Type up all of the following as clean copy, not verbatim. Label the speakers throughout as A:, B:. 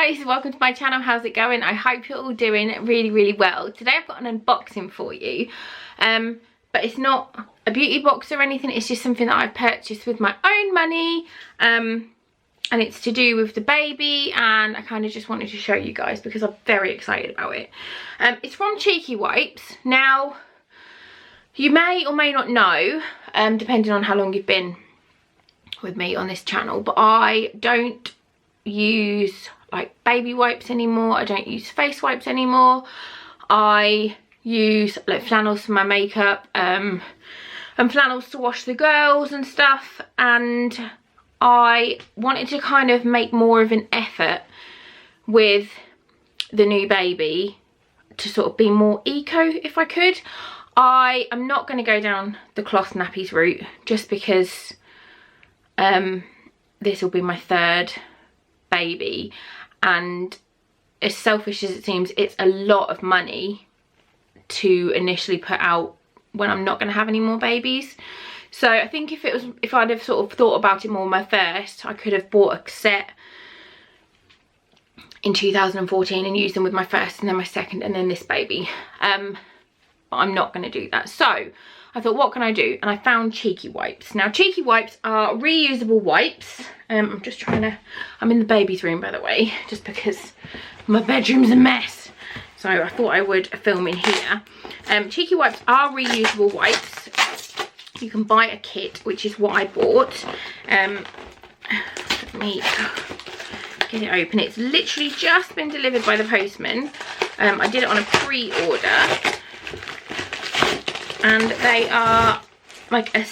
A: guys, welcome to my channel. How's it going? I hope you're all doing really well. Today I've got an unboxing for you, but it's not a beauty box or anything. It's just something that I've purchased with my own money, and it's to do with the baby, and I kind of just wanted to show you guys because I'm very excited about it. It's from Cheeky Wipes. Now, you may or may not know, depending on how long you've been with me on this channel, but I don't use like baby wipes anymore. I don't use face wipes anymore. I use like flannels for my makeup, and flannels to wash the girls and stuff, and I wanted to kind of make more of an effort with the new baby to sort of be more eco if I could. I am not going to go down the cloth nappies route just because this will be my third baby, and as selfish as it seems, it's a lot of money to initially put out when I'm not going to have any more babies. So I think if I'd have sort of thought about it more my first, I could have bought a set in 2014 and used them with my first and then my second and then this baby, but I'm not going to do that. So I thought, what can I do? And I found Cheeky Wipes. Now, Cheeky Wipes are reusable wipes. I'm just trying to, I'm in the baby's room, by the way, just because my bedroom's a mess. So I thought I would film in here. Cheeky Wipes are reusable wipes. You can buy a kit, which is what I bought. Let me get it open. It's literally just been delivered by the postman. I did it on a pre-order. And they are like a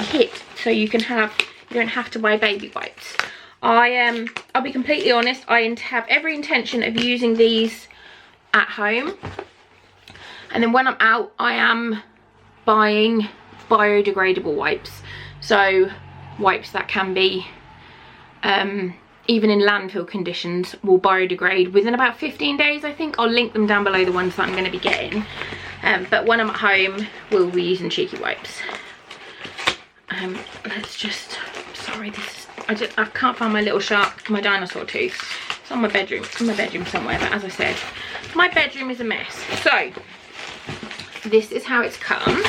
A: kit, so you don't have to buy baby wipes. I'll be completely honest, I have every intention of using these at home, and then when I'm out I am buying biodegradable wipes, so wipes that can be even in landfill conditions will biodegrade within about 15 days, I think. I'll link them down below, the ones that I'm going to be getting. But when I'm at home, we'll be using Cheeky Wipes. Let's just, sorry, I can't find my little my dinosaur tooth. It's on my bedroom, somewhere, but as I said, my bedroom is a mess. So, this is how it's come.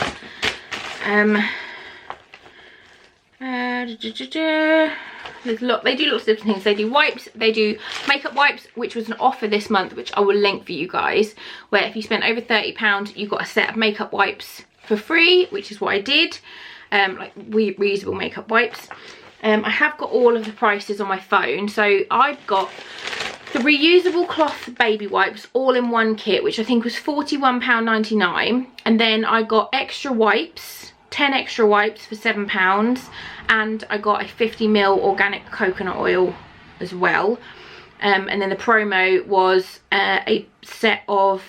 A: They do lots of different things. They do wipes, they do makeup wipes, which was an offer this month, which I will link for you guys, where if you spent over £30 you got a set of makeup wipes for free, which is what I did. Like reusable makeup wipes. I have got all of the prices on my phone. So I've got the reusable cloth baby wipes all in one kit, which I think was £41.99, and then I got extra wipes, 10 extra wipes for £7, and I got a 50ml organic coconut oil as well. And then the promo was a set of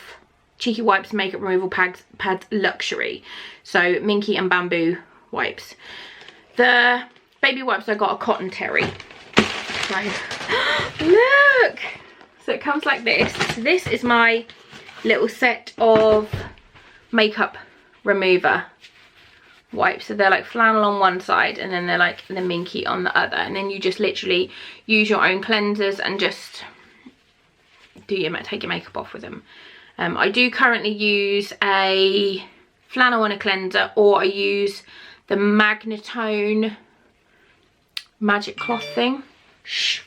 A: Cheeky Wipes makeup removal pads luxury, so minky and bamboo wipes. The baby wipes I got a cotton terry. So look, so it comes like this. So this is my little set of makeup remover wipes. So they're like flannel on one side, and then they're like the minky on the other, and then you just literally use your own cleansers and just take your makeup off with them. I do currently use a flannel and a cleanser, or I use the Magnetone magic cloth thing. Shh,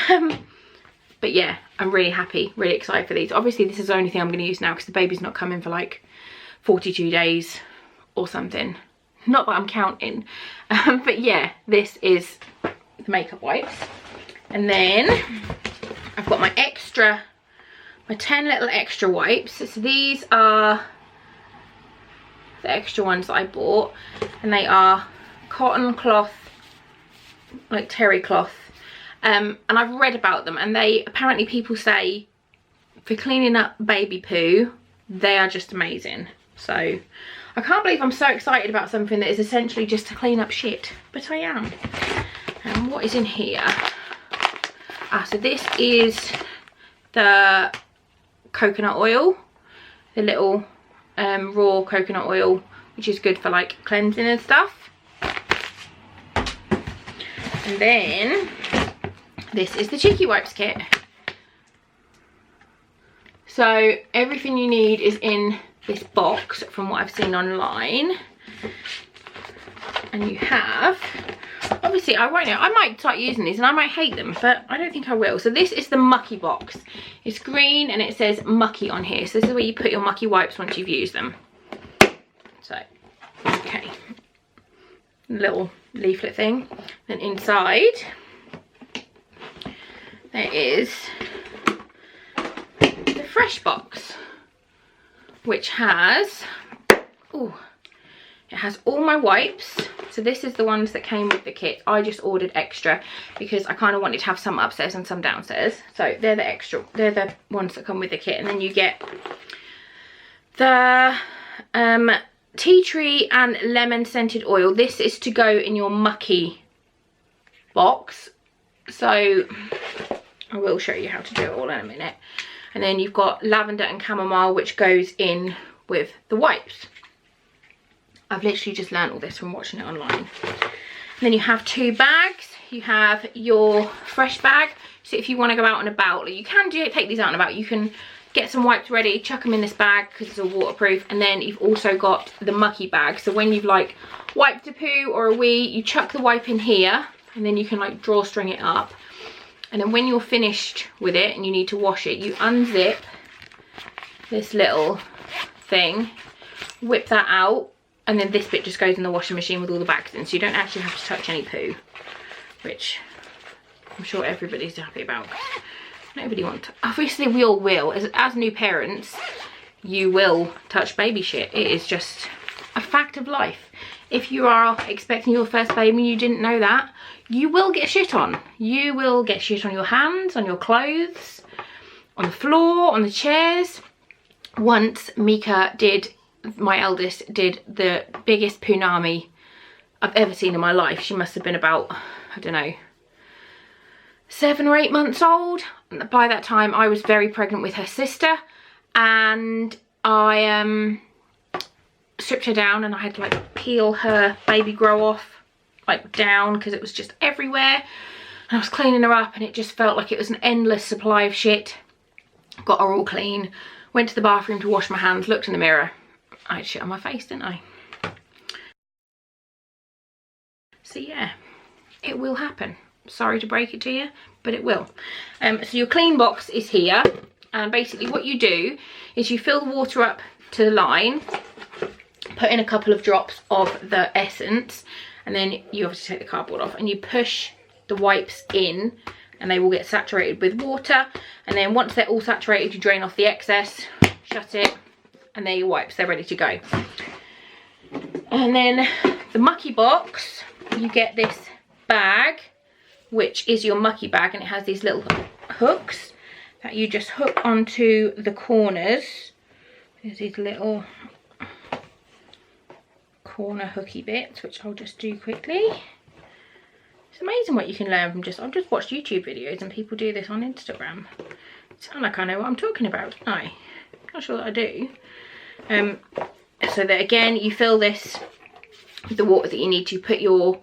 A: phone. But yeah, I'm really happy, really excited for these. Obviously this is the only thing I'm going to use now because the baby's not coming for like 42 days or something. Not that I'm counting. But yeah, this is the makeup wipes. And then I've got my 10 little extra wipes. So these are the extra ones that I bought, and they are cotton cloth, like terry cloth. And I've read about them, and apparently people say for cleaning up baby poo, they are just amazing. So I can't believe I'm so excited about something that is essentially just to clean up shit, but I am. And what is in here? So this is the coconut oil, the little raw coconut oil, which is good for like cleansing and stuff. And then this is the Cheeky Wipes kit. So everything you need is in this box from what I've seen online. And you have, obviously I won't know, I might start using these and I might hate them, but I don't think I will. So this is the mucky box. It's green and it says mucky on here. So this is where you put your mucky wipes once you've used them. So, okay. Little leaflet thing. Then inside, there is the fresh box, which has, oh, it has all my wipes. So this is the ones that came with the kit. I just ordered extra because I kind of wanted to have some upstairs and some downstairs. So they're the extra, they're the ones that come with the kit. And then you get the tea tree and lemon scented oil. This is to go in your mucky box. So I will show you how to do it all in a minute. And then you've got lavender and chamomile, which goes in with the wipes. I've literally just learned all this from watching it online. And then you have 2 bags. You have your fresh bag. So if you want to go out and about, you can take these out and about. You can get some wipes ready, chuck them in this bag because it's all waterproof. And then you've also got the mucky bag. So when you've like wiped a poo or a wee, you chuck the wipe in here and then you can like drawstring it up. And then when you're finished with it and you need to wash it, you unzip this little thing, whip that out, and then this bit just goes in the washing machine with all the bags in, so you don't actually have to touch any poo, which I'm sure everybody's happy about. Nobody wants to. Obviously we all will. As new parents, you will touch baby shit. It is just a fact of life. If you are expecting your first baby and you didn't know that, you will get shit on. You will get shit on your hands, on your clothes, on the floor, on the chairs. Once Mika did, my eldest did the biggest punami I've ever seen in my life. She must have been about, I don't know, 7 or 8 months old. By that time I was very pregnant with her sister, and I stripped her down and I had to like peel her baby grow off like down because it was just everywhere. And I was cleaning her up and it just felt like it was an endless supply of shit. Got her all clean, went to the bathroom to wash my hands, looked in the mirror. I had shit on my face, didn't I? So yeah, it will happen. Sorry to break it to you, but it will. So your clean box is here, and basically what you do is you fill the water up to the line, put in a couple of drops of the essence, and then you obviously take the cardboard off and you push the wipes in and they will get saturated with water. And then once they're all saturated, you drain off the excess, shut it, and there are your wipes, they're ready to go. And then the mucky box, you get this bag, which is your mucky bag, and it has these little hooks that you just hook onto the corners. There's these little corner hooky bits, which I'll just do quickly. It's amazing what you can learn from I've just watched YouTube videos and people do this on Instagram. Sound like I know what I'm talking about, don't I? Not sure that I do. So that again, you fill this with the water that you need to put your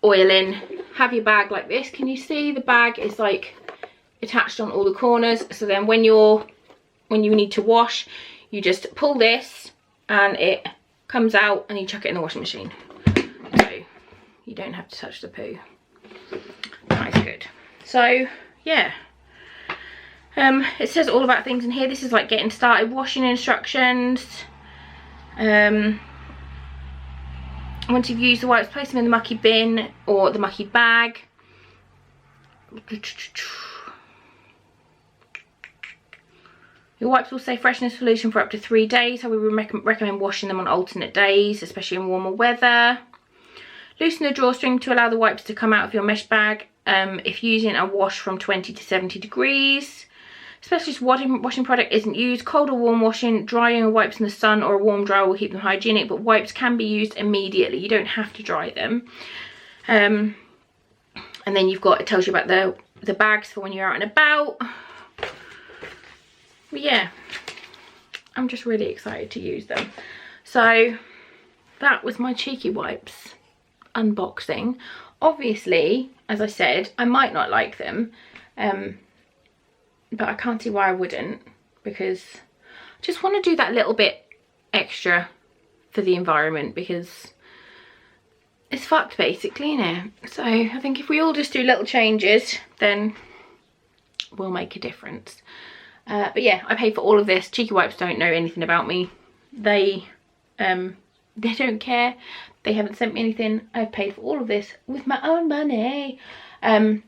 A: oil in. Have your bag like this. Can you see the bag is like attached on all the corners? So then when you need to wash, you just pull this and it comes out and you chuck it in the washing machine. So you don't have to touch the poo. That is good. So yeah. It says all about things in here. This is like getting started washing instructions. Once you've used the wipes, place them in the mucky bin or the mucky bag. Your wipes will stay fresh in a solution for up to 3 days. So we would recommend washing them on alternate days, especially in warmer weather. Loosen the drawstring to allow the wipes to come out of your mesh bag if using a wash from 20 to 70 degrees. Specialist washing product isn't used. Cold or warm washing, drying your wipes in the sun or a warm dryer will keep them hygienic, but wipes can be used immediately. You don't have to dry them. And then you've got, it tells you about the bags for when you're out and about. But yeah, I'm just really excited to use them. So that was my Cheeky Wipes unboxing. Obviously, as I said, I might not like them, but I can't see why I wouldn't, because I just want to do that little bit extra for the environment, because it's fucked basically, innit? So I think if we all just do little changes, then we'll make a difference. But yeah, I paid for all of this. Cheeky Wipes don't know anything about me. They don't care. They haven't sent me anything. I've paid for all of this with my own money. And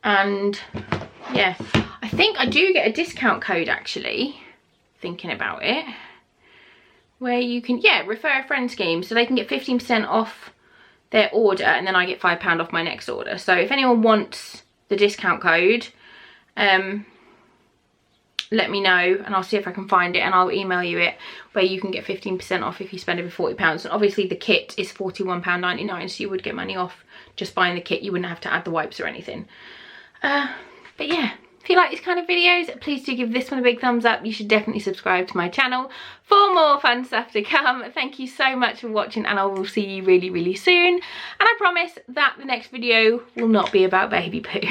A: yeah, I think I do get a discount code actually, thinking about it, where you can, yeah, refer a friend scheme, so they can get 15% off their order, and then I get £5 off my next order. So if anyone wants the discount code, let me know and I'll see if I can find it, and I'll email you it, where you can get 15% off if you spend over £40. And obviously the kit is £41.99, so you would get money off just buying the kit. You wouldn't have to add the wipes or anything. But yeah, if you like these kind of videos, please do give this one a big thumbs up. You should definitely subscribe to my channel for more fun stuff to come. Thank you so much for watching, and I will see you really, really soon. And I promise that the next video will not be about baby poo.